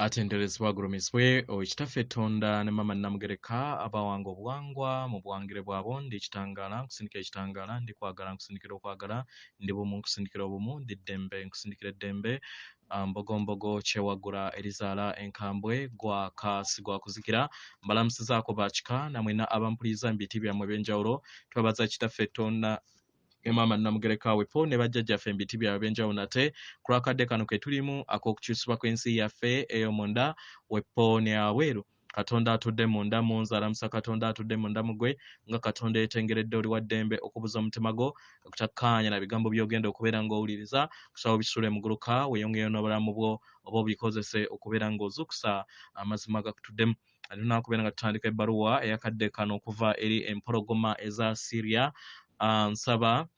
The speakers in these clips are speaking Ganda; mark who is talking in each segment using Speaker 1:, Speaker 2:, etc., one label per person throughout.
Speaker 1: atenderezebwa agulumisibwe Owekitaffe Tonda ne Mama Namugereka abawanga obuwangwa mu buwangire bwabo ndi ekitangala nkusindikira ekitangala ndi kwagala nkusindikira okwagala ndi bumu nkusindikira obumu ndi ddembe nkusindikira eddembe mbogombogo kyewagula erizaala enkambwe gwa kasi gwa kuzikira mbalamusizaako bakika namwena abampuliza mu biti byammwe ebyenjawulo twebaza Kitaffe Tonda Mama Namugereka wepo ne bajjajjaffe mu biti byabwe ebyenjawulo nate ku lwakadde kano ke tulimu ak'okukyusibwa kw'ensi yaffe ey'omunda wepo ne abweru Katonda atudde munda munze alamusa Katonda atudde munda mugwe nga Katonda yetengeredde oli wa ddembe okubuza omutima gwo okutakkaanya na bigambo by'ogenda okubeera ng'owuliriza kusaba bisule muguluka weeyongeyo n'obulamu bwo oba obikozese okubeera ng'ozuukusa amazima gakutuddemu alina okubeera nga tutandika ebbaluwa eyakadde kano okuva eri empologoma eza Sirius nsaba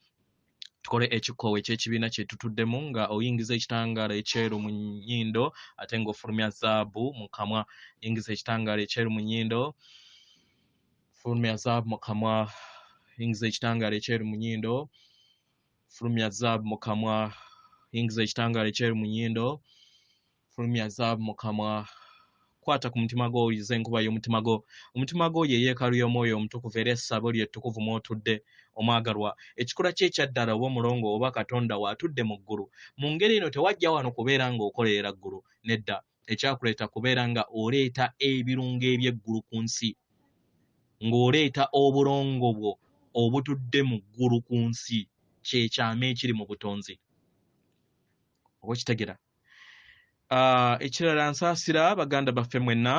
Speaker 1: tukole ekikoowe eky'ekibiina kye tutuddemu nga oyingiza ekitangaala ekyeru mu nnyindo ate ng'ofulumya zaabu mu kamwa yingiza ekitangaala ekyeru mu nnyindo fulumya zaabu mu kamwa yingiza ekitangaala ekyeru mu nnyindo fulumya zaabu mu kamwa yingiza ekitangaala ekyeru mu nnyindo fulumya zaabu mu kamwa kwata ku mutima gwo oyize enkuba y'omutima gwo ye yeekaalu y'omwoyo omutukuvu era essabo ly'ettukuvu mw'otudde omwagalwa ekikola kye ekyaddala oba omulongo oba Katonda w'atudde mu ggulu mu ngeri eno tewajja wano kubeera ng'okolerera ggulu nedda ekyakuleeta kubeera nga oleeta ebirungo eby'eggulu ku nsi ng'oleeta obulongo bwo obutudde mu ggulu ku nsi kyekyama ekiri mu butonzi oba okitegera ekirala nsaasira baganda baffe mwenna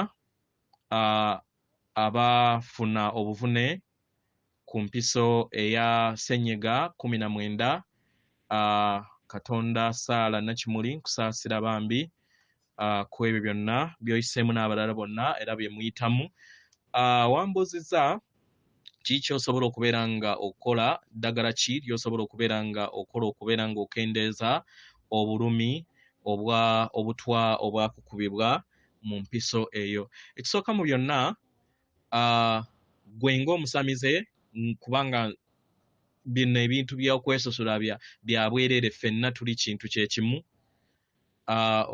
Speaker 1: abafuna obuvune ku mpiso eya ssenyiga 19 Katonda Saala Nakimuli nkusaasira bambi ku ebyo byonna by'oyiseemu n'abalala bonna era bye muyitamu wambuuzizza kiki ky'osobola okubeera nga okola ddagala ki ly'osobola okubeera nga okola okubeera ng'okendeeza obulumi obutwa obwakukubibwa mu mpiso eyo ekisooka mu byonna gwe ng'omusamize kubanga bino ebintu by'okwesosola bya bwereere ffenna tuli kintu kye kimu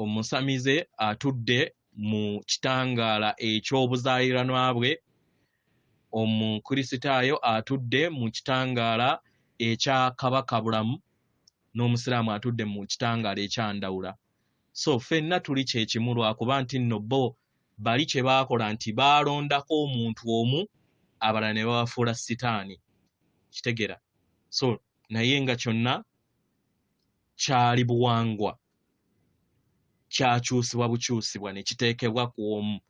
Speaker 1: omusamize atudde mu kitangaala eky'obuzaaliranwa bwe omukristaayo atudde mu kitangaala ekya kabaka bulamu n'omusiraamu atudde mu kitangaala ekyandawula so ffenna tuli kyekimu lwakuba nti nno bo bali kye baakola nti baalondako omuntu omu abalala ne babafuula sitaani kitegera so naye nga kyonna kyali buwangwa kyakyusibwa bukyusibwa ne kiteekebwa ku omu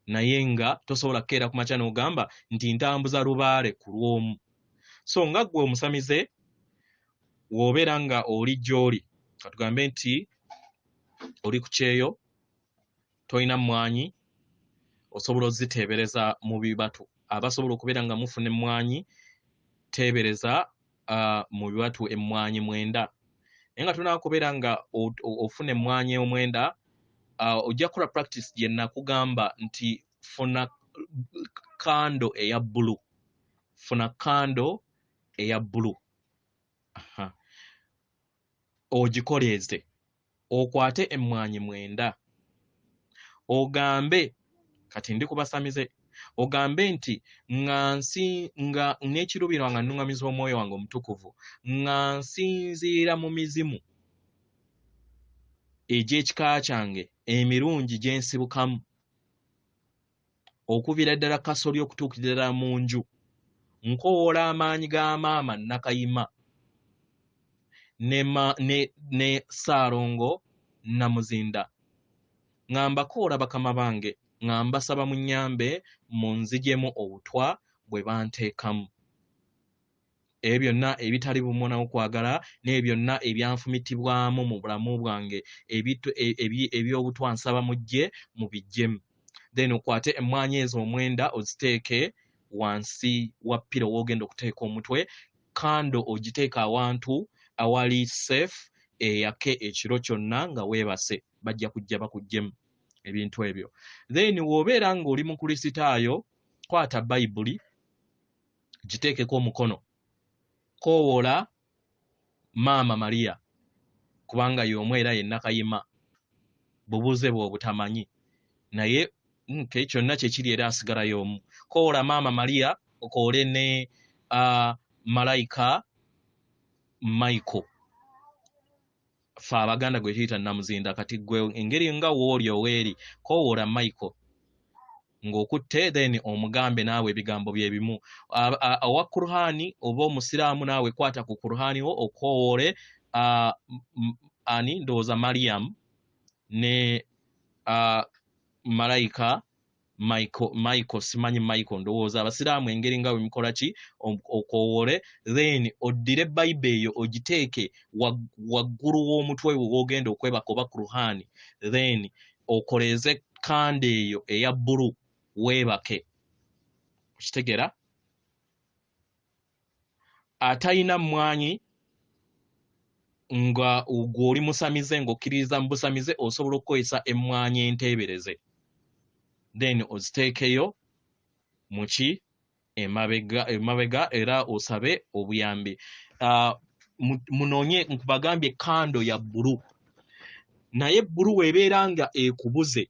Speaker 1: naye nga tosobola kukeera ku makya n'ogamba nti ntambuza lubaale ku lw'omu so nga ggwe omusamize w'obeera nga oli gy'oli katugambe nti oli ku kyeyo tolina mmwanyi osobola oziteebereza mu bibatu abasobola okubeera nga mufuna emmwanyi teebereza mu bibatu emmwanyi 9 naye nga tolina kubeera nga ofuna emmwanyi 9 ojja kukola practice gye nakugamba nti funa kando eya bbulu ogikoleeze okwate emmwanyi 9 ogambe kati ndi kubasamize ogambe nti nga n'ekirubirwa nga nnuŋŋamiza omwoyo wange omutukuvu nga nsinziira mu mizimu egy'ekika kyange emirungi gye nsibukamu okuviira ddala kasoli okutuukira ddala mu nju nkowoola amaanyi ga maama Nakayima ne Salongo Namuzinda nga mbakoola bakama bange nga mbasaba munnyambe munzijemu obutwa bwe banteekamu ebyo byonna ebitali bumu n'okwagala n'ebyo byonna ebyanfumitibwamu mu bulamu bwange eby'obutwa nsaba mujje mubijjemu then okwate emmwanyi ezo 9 oziteeke wansi wa ppiro w'ogenda okuteeka omutwe kando ogiteeka awantu awali safe eyake ekiro kyonna nga weebase bajja kujja bakuggyemu ebintu ebyo then w'obeera ng'oli mu kristaayo kwata bayibuli giteekeko omukono koowoola maama Maria kubanga y'omu era ye Nakayima bubuze bw'obutamanyi naye kyonna kyekiri era asigalayo omu. Koola maama Maria okoole ne malayika Michael. Fe Abaganda gwe tuyita namuzinda kati gwe engeri nga wooli oweeri kowoola Michael ng'okutte then omugambe naawe ebigambo bye bimu. Owa Kurhani oba omusiraamu naawe kwata ku Kurhani wo okowoole ani ndowooza Mariam ne malayika Michael simanyi Michael ndowooza abasiraamu engeri nga bwe mukola ki okowoole then oddire Bible eyo ogiteeke waggulu w'omutwe w'ogenda okwebaka oba Kurhani then okoleze kanda eyo eya bbulu weebake. Kitegera atayina mmwanyi nga gw'oli musamize ng'okkiririza mu busamize osobola okukozesa emmwanyi enteebereze then oziteekeyo muki emabega era osabe obuyambi. Munoonye nkubagambye kando ya bbulu naye bbulu weebeera nga ekubuze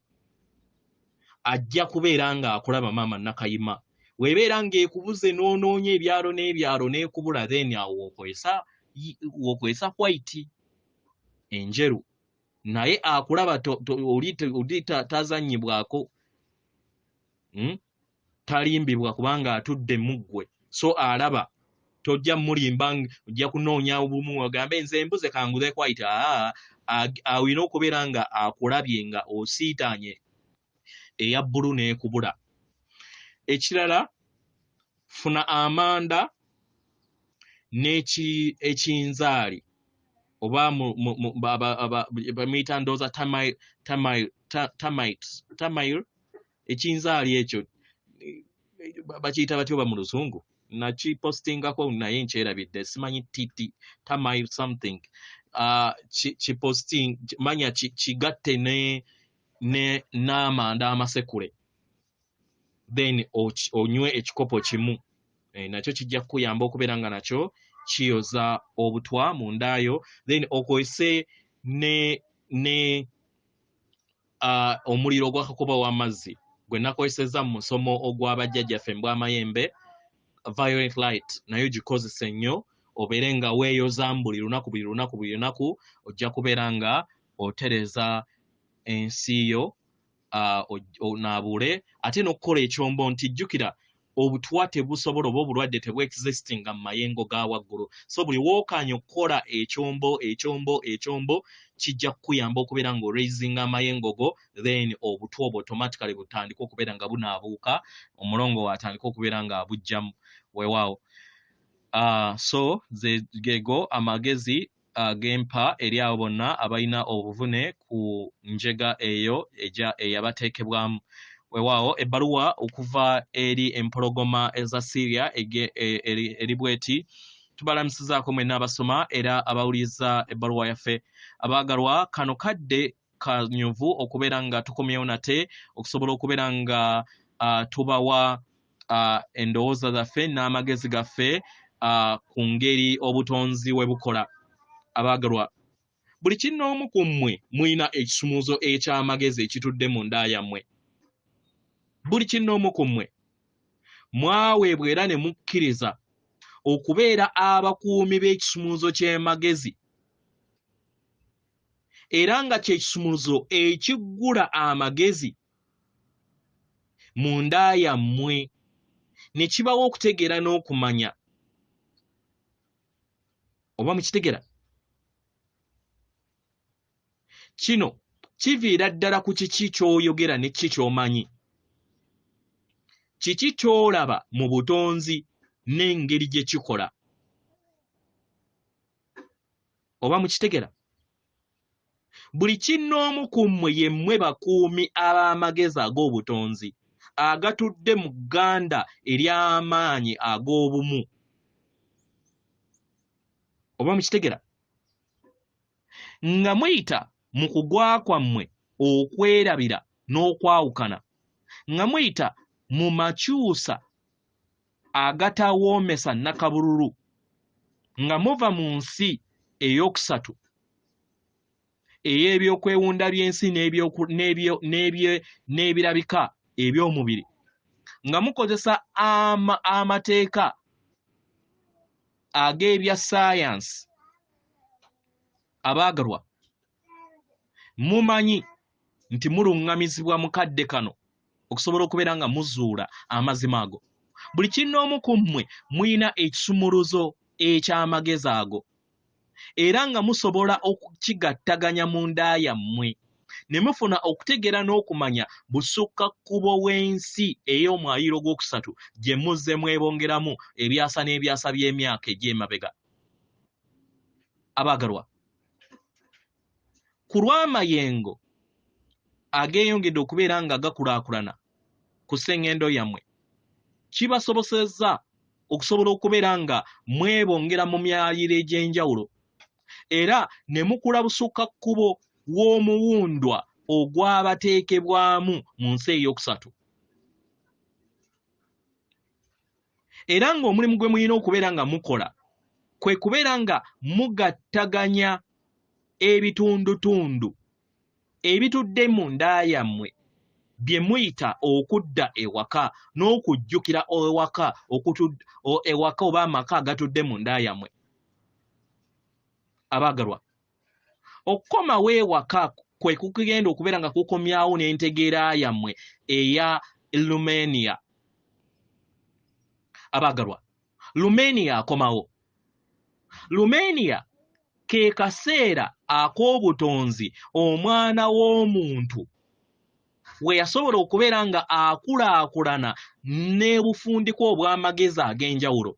Speaker 1: ajja kubeera nga akulaba maama Nakayima. Weebeera nga ekubuze n'onoonya ebyalo n'ebyalo n'ekubula then awo wokozesa white enjeru naye akulaba oli tazannyibwako talimbibwa kubanga atudde muggwe so alaba tojja mulimba ojja kunoonya obumu ogambe nze embuze kanguze white awina okubeera nga akulabye nga osiitaanye eya bbulu n'ekubula. Ekirala funa amanda ekinzaali oba bamuyita ndooza tamile ekinzaali ekyo bakiyita batyo ba mu Luzungu nakipostingako naye nkyerabidde simanyi titi tamile something kiposting manya kigatte n'amanda amasekule then onywe ekikopo kimu nakyo kijja kukuyamba okubeera nga nakyo kiyoza obutwa mu ndaayo then okozese ne omuliro ogw'akakuba w'amazzi gwe nakozesezza mu musomo ogw'abajjajjaffe mbw'amayembe violet light nayo gikozese nnyo obeere nga weeyoza buli lunaku ojja kubeera nga otereza ensi yo onaabule ate n'okukola ekyombo nti jjukira obutwa tebusobola oba obulwadde tebweexistinga mu mayengo ga waggulu so buli wookanya okukola ekyombo kijja kukuyamba okubeera nga oraisinga amayengo go then obutwa obwo automatically butandika okubeera nga bunaabuuka omulongo watandika okubeera nga abujjamu weewaawo. So geego amagezi gempa eri abo bonna abalina obuvune ku njega eyo eyabateekebwamu. Weewaawo ebbaluwa okuva eri empologoma eza Syria eri bweti tubalamusizaako mwenna abasoma era abawuliriza ebbaluwa yaffe. Abaagalwa kano kadde kanyuvu okubeera nga tukomyewo nate okusobola okubeera nga tubawa endowooza zaffe n'amagezi gaffe ku ngeri obutonzi we bukola. Abaagalwa buli kinnoomu ku mmwe mulina ekisumuuzo eky'amagezi ekitudde mu nda yammwe. Buli kinnoomu ku mmwe mwaweebwa era ne mukkiriza okubeera abakuumi b'ekisumuuzo ky'emagezi era nga ky'ekisumuuzo ekiggula amagezi mu nda yammwe ne kibawa okutegeera n'okumanya. Oba mukitegera? Kino kiviira ddala ku kiki ky'oyogera ne kiki ky'omanyi. Kiki ky'olaba mu butonzi n'engeri gye kikola. Oba mukitegera? Buli kinnoomu ku mmwe yemmwe bakuumi ab'amagezi ag'obutonzi agatudde mu gganda ery'amaanyi ag'obumu. Oba mukitegera? Nga muyita mu kugwa kwammwe okwerabira n'okwawukana, nga muyita mu makyusa agatawoomesa nakabululu, nga muva mu nsi ey'okusatu ey'ebyokwewunda by'ensi n'ebirabika eby'omubiri nga mukozesa amateeka ag'ebya science abaagalwa mumanyi nti mulungamizibwa mukadde kano okusobola okubeera nga muzuula amazima ago. Buli kinnoomu ku mmwe muyina ekisumuluzo eky'amagezi ago era nga musobola okukigattaganya mu nda yammwe ne mufuna okutegeera n'okumanya busukkakkubo bw'ensi ey'omwayiro gw'okusatu gye muzze mwebongeramu ebyasa n'ebyasa by'emyaka egy'emabega. Abaagalwa, ku lw'amayengo ageeyongedde okubeera nga gakulaakulana ku sseŋŋendo yammwe, kibasobosezza okusobola okubeera nga mwebongera mu myaliro egy'enjawulo era ne mukula busukkakkubo w'omuwundwa ogwabateekebwamu mu nsi ey'okusatu. Era ng'omulimu gwe mulina okubeera nga mukola kwe kubeera nga mugattaganya ebitundutundu ebitudde mu nda yammwe bye muyita okudda ewaka n'okujjukira ewaka oba amaka agatudde mu nda yammwe. Abaagalwa, okukomawo ewaka kwe kugenda okubeera nga kukomyawo n'entegeera yammwe eya Lemuria. Abaagalwa, Lemuria akomawo. Lemuria ke kaseera ak'obutonzi omwana w'omuntu we yasobola okubeera nga akulaakulana n'ebufundiko obw'amagezi ag'enjawulo.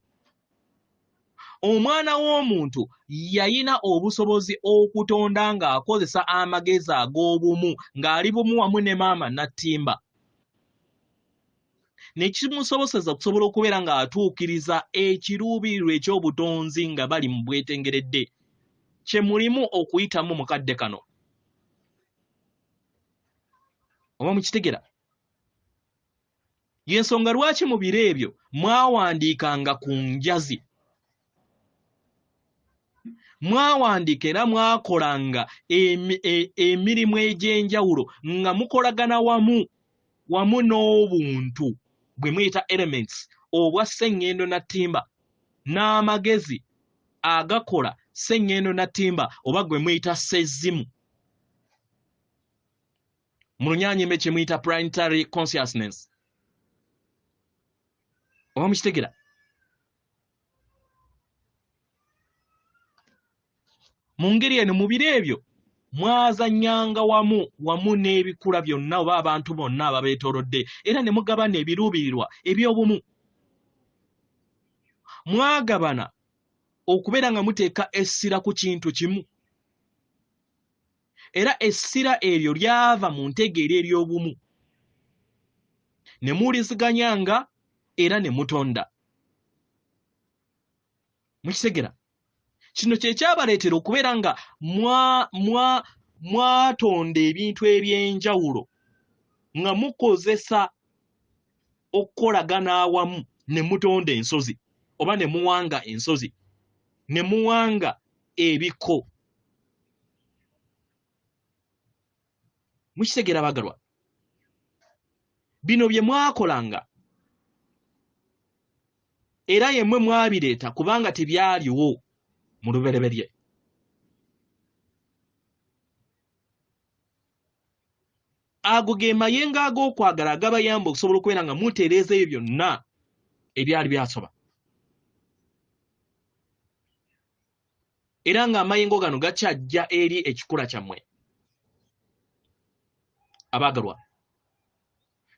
Speaker 1: Omwana w'omuntu yayina obusobozi okutonda ng'akozesa amagezi ag'obumu ng'ali bumu wamu ne maama Nattimba. Ne kimusoboseza okusobola okubeera ng'atuukiriza ekiruubirirwa eky'obutonzi nga bali mu bwetengeredde kye mulimu okuyitamu mukadde kano. Oba mukitegera? Y'ensonga lwaki mu biro ebyo mwawandiikanga ku njazi, mwawandiika era mwakolanga emirimu egy'enjawulo nga mukolagana wamu n'obuntu bwe muyita elements obwa sseŋŋendo Nattimba n'amagezi agakola sseŋŋendo Nattimba oba gwe muyita ssezimu mu Lunyaanyimbe kye muyita planetary consciousness. Oba mukitegera? Mu ngeri eno mu biro ebyo mwazannyanga wamu n'ebikula byonna oba abantu bonna ababeetoolodde era ne mugabana ebiruubirirwa eby'obumu. Mwagabana okubeera nga muteeka essira ku kintu kimu era essira eryo lyava mu ntegeera ery'obumu ne muwuliziganyanga era ne mutonda. Mukitegera? Kino kye kyabaleetera okubeera nga mwatonda ebintu eby'enjawulo nga mukozesa okukolagana awamu ne mutonda ensozi oba ne muwanga ensozi ne muwanga ebiko. Mukitegera baagalwa? Bino bye mwakolanga era yemmwe mwabireeta kubanga tebyaliwo mu lubereberye. Ago ge mayengo ag'okwagala agabayamba okusobola okubeera nga mutereeza ebyo byonna ebyali byasoba. Era ng'amayengo gano gakyajja eri ekikula kyammwe. Abaagalwa,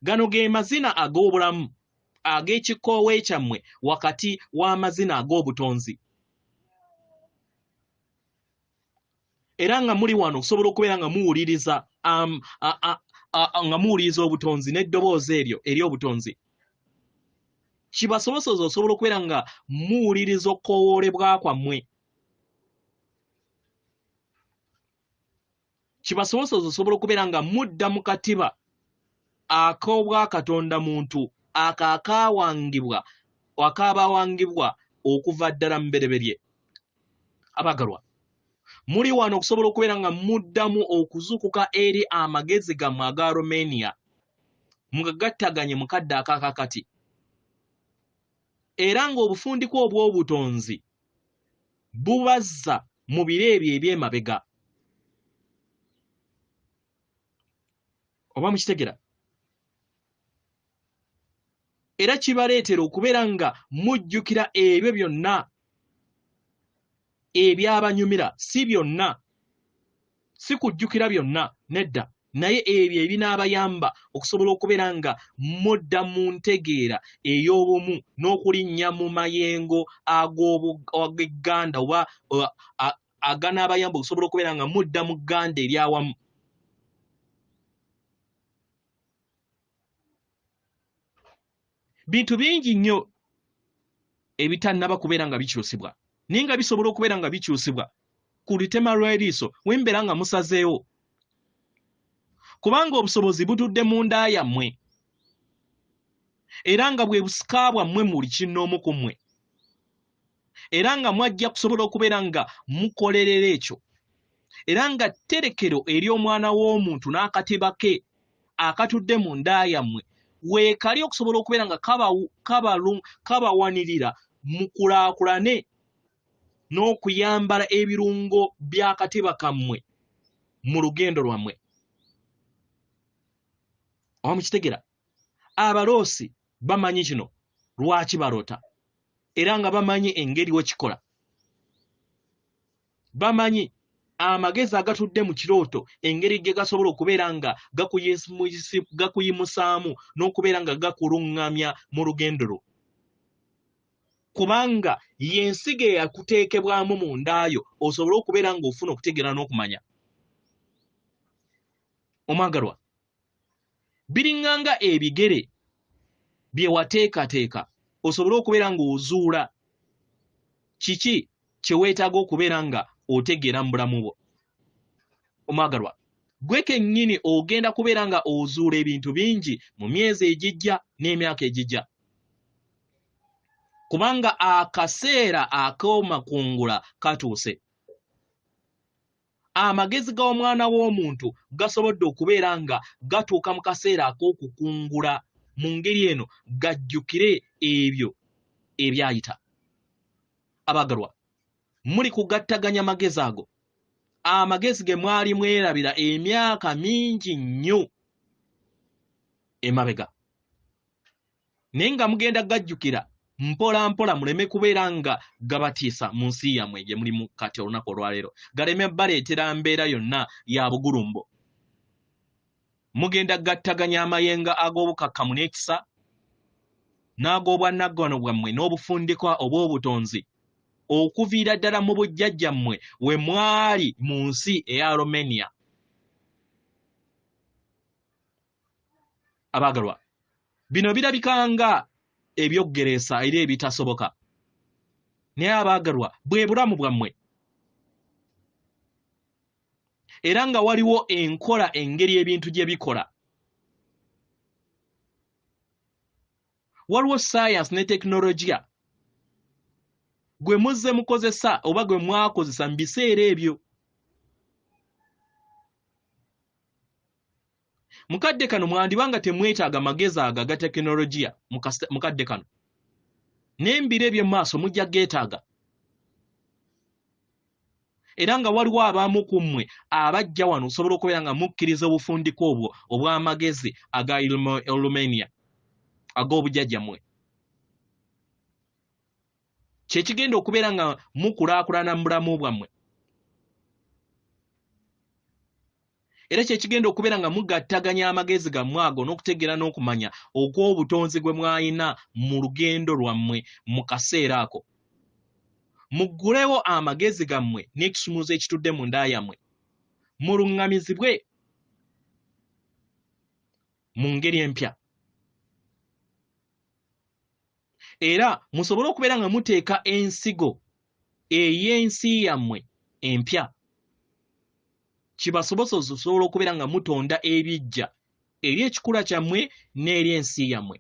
Speaker 1: gano ge mazina ag'obulamu ag'ekikoowe kyammwe wakati w'amazina ag'obutonzi. Era nga muli wano okusobola okubeera nga muwuliriza obutonzi n'eddoboozi eryo ery'obutonzi. Kibasoboseza okusobola okubeera nga muwuliriza okukoowoolebwa kwammwe. Kibasoboseza okusobola okubeera nga mudda mu katiba ak'obwakatonda muntu akaabawangibwa okuva ddala mu bereberye. Abaagalwa, Muri wano okusobola okubeera nga muddamu okuzukuka eri amagezi gammwe aga Romania mugagattaganye mu kadde akakakati era ng'obufundiko obw'obutonzi bubazza mu biro ebyo eby'emabega. Oba mukitegera? Era kibaleetera okubeera nga mujjukira ebyo byonna ebyabanyumira, si byonna, si kujjukira byonna, nedda, naye ebyo ebinaabayamba okusobola okubeera nga mudda mu ntegeera ey'obumu n'okulinnya mu mayengo ag'egganda oba aganaabayamba okusobola okubeera nga mudda mu gganda eryawamu. Bintu bingi nnyo ebitannaba kubeera nga bikyusibwa, naye nga bisobola okubeera nga bikyusibwa ku lutema lw'eriiso wembeera nga musazeewo, kubanga obusobozi butudde mu nda yammwe era nga bwe busika bwammwe mu buli kinnoomu ku mmwe, era nga mwajja kusobola okubeera nga mukolerera ekyo, era nga tterekero ery'omwana w'omuntu n'akatiba ke akatudde mu nda yammwe weekali okusobola okubeera nga kabawanirira mukulaakulane n'okuyambala ebirungo by'akatiba kammwe mu lugendo lwammwe. Oba mukitegera? Abaloosi bamanyi kino lwaki baloota era nga bamanyi engeri wekikola. Bamanyi amagezi agatudde mu kirooto engeri gye gasobola okubeera nga gakuyimusaamu n'okubeera nga gakuluŋŋamya mu lugendo lwo, kubanga y'ensigo eyakuteekebwamu mu ndaayo osobole okubeera ng'ofuna okutegeera n'okumanya. Omwagalwa, biringanga ebigere bye wateekateeka osobole okubeera ng'ozuula kiki kye weetaaga okubeera nga otegeera mu bulamu bwo. Omwagalwa, gwe kennyini ogenda kubeera nga ozuula ebintu bingi mu myezi egijja n'emyaka egijja, kubanga akaseera ak'omakungula katuuse. Amagezi g'omwana w'omuntu gasobodde okubeera nga gatuuka mu kaseera ak'okukungula mu ngeri eno gajjukire ebyo ebyayita. Abagalwa, muli kugattaganya amagezi ago, amagezi ge mwali mwerabira emyaka mingi nnyo emabega, naye nga mugenda gajjukira mpola mpola muleme kubeera nga gabatiisa mu nsi yammwe gye mulimu kati olunaku olwaleero, galeme baleetera mbeera yonna ya bugulumbo. Mugenda gattaganya amayenga ag'obukakkamu n'ekisa n'ag'obwannaggwano bwammwe n'obufundikwa obw'obutonzi okuviira ddala mu bujjajjammwe we mwali mu nsi eya Romania. Abaagalwa, bino birabikanga ebyoggereesa era ebitasoboka, naye abaagalwa bwe bulamu bwammwe, era nga waliwo enkola engeri ebintu gye bikola. Waliwo science ne tekinologiya gwe muzze mukozesa oba gwe mwakozesa mu biseera ebyo. Mukadde kano mwandibanga temwetaaga magezi aga ga tekinologiya mukadde kano, n'embiro eby'emaaso mujja geetaaga. Era nga waliwo abamu ku mmwe abajja wano osobola okubeera nga mukkiriza obufundiko obwo obw'amagezi aga Romania ag'obujjajjammwe, kye kigenda okubeera nga mukulaakulana mu bulamu bwammwe, era kye kigenda okubeera nga mugattaganya amagezi gammwe ago n'okutegeera n'okumanya okw'obutonzi gwe mwayina mu lugendo lwammwe mu kaseera ako. Muggulewo amagezi gammwe n'ekisumuuzo ekitudde mu nda yammwe, muluŋŋamizibwe mu ngeri empya, era musobole okubeera nga muteeka ensigo ey'ensi yammwe empya, kibasobosoza osobola okubeera nga mutonda ebiggya eri ekikula kyammwe n'eri ensi yammwe.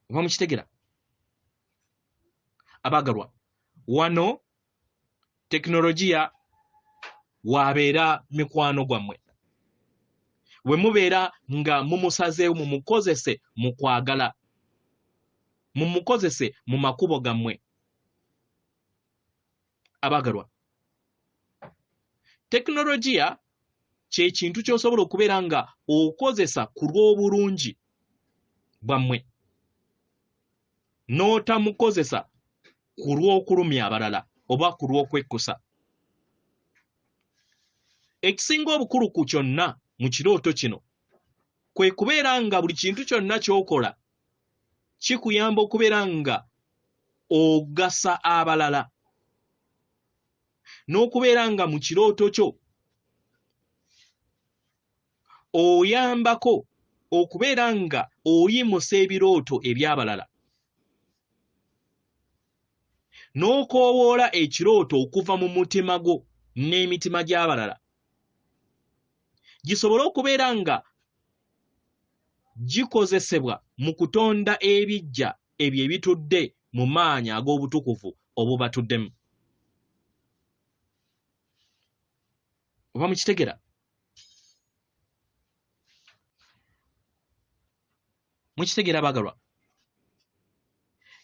Speaker 1: Oba mukitegera? Abaagalwa, wano teknologiya wabeera mikwano gwammwe we mubeera nga mumusazeewo mumukozese mu kwagala mumukozese mu makubo gammwe abagalwa teknologiya kye kintu ky'osobola okubeera nga okozesa ku lw'obulungi bwammwe n'otamukozesa ku lw'okulumya abalala oba ku lw'okwekkusa ekisinga obukulu ku kyonna mu kirooto kino kwe kubeera nga buli kintu kyonna ky'okola kikuyamba okubeera nga ogasa abalala n'okubeera nga mu kirooto kyo oyambako okubeera nga oyimusa ebirooto eby'abalala n'okoowoola ekirooto okuva mu mutima gwo n'emitima gy'abalala gisobole okubeera nga gikozesebwa mu kutonda ebiggya ebyo ebitudde mu maanyi ag'obutukuvu obubatuddemu oba mukitegera bagalwa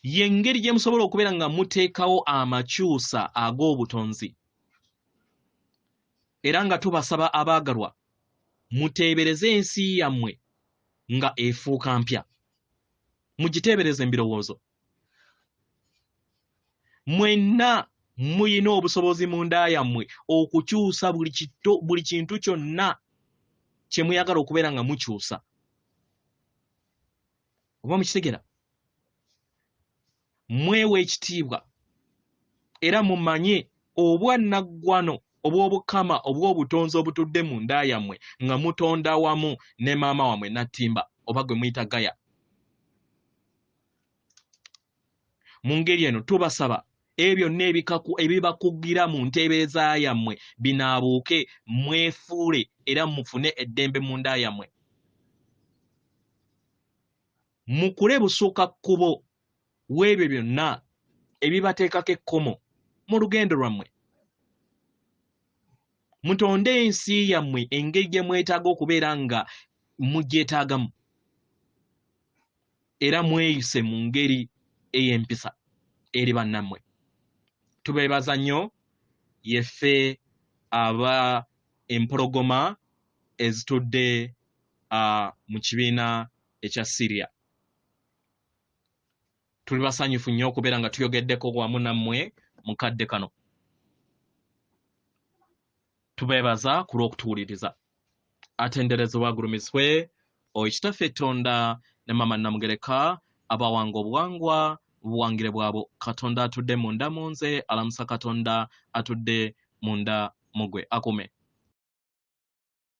Speaker 1: y'engeri gye musobola okubeera nga muteekawo amakyusa ag'obutonzi era nga tubasaba abaagalwa muteebereze ensi yammwe nga efuuka mpya mugiteebereze mbirowoozo mwenna muyina obusobozi mu nda yammwe okukyusa buli kintu kyonna kye muyagala okubeera nga mukyusa oba mukitegera mwewe ekitiibwa era mumanye obwannaggwano obw'obukama obw'obutonzi obutudde mu nda yammwe nga mutonda wamu ne maama wammwe Nattimba oba gwe muyita Gaya mu ngeri eno tubasaba ebyo byonna ebibakugira mu nteebereza yammwe binaabuuke mwefuule era mufune eddembe mu nda yammwe mukule busooka kkubo w'ebyo byonna ebibateekako ekkomo mu lugendo lwammwe mutonde ensi yammwe engeri gye mwetaaga okubeera nga mugyetaagamu era mweyise mu ngeri ey'empisa eri bannammwe tubeebaza nnyo yeffe aba empologoma ezitudde mu kibiina ekya Syria tuli basanyufu nnyo okubeera nga tuyogeddeko wamu nammwe mu kadde kano tubeebaza ku lw'okutuwuliriza atenderezebwa agulumiswe Kitaffe Tonda ne Maama Namugereka abawanga obuwangwa buwangire bwabo Katonda atudde munda mu nze alamusa Katonda atudde munda mu gwe akume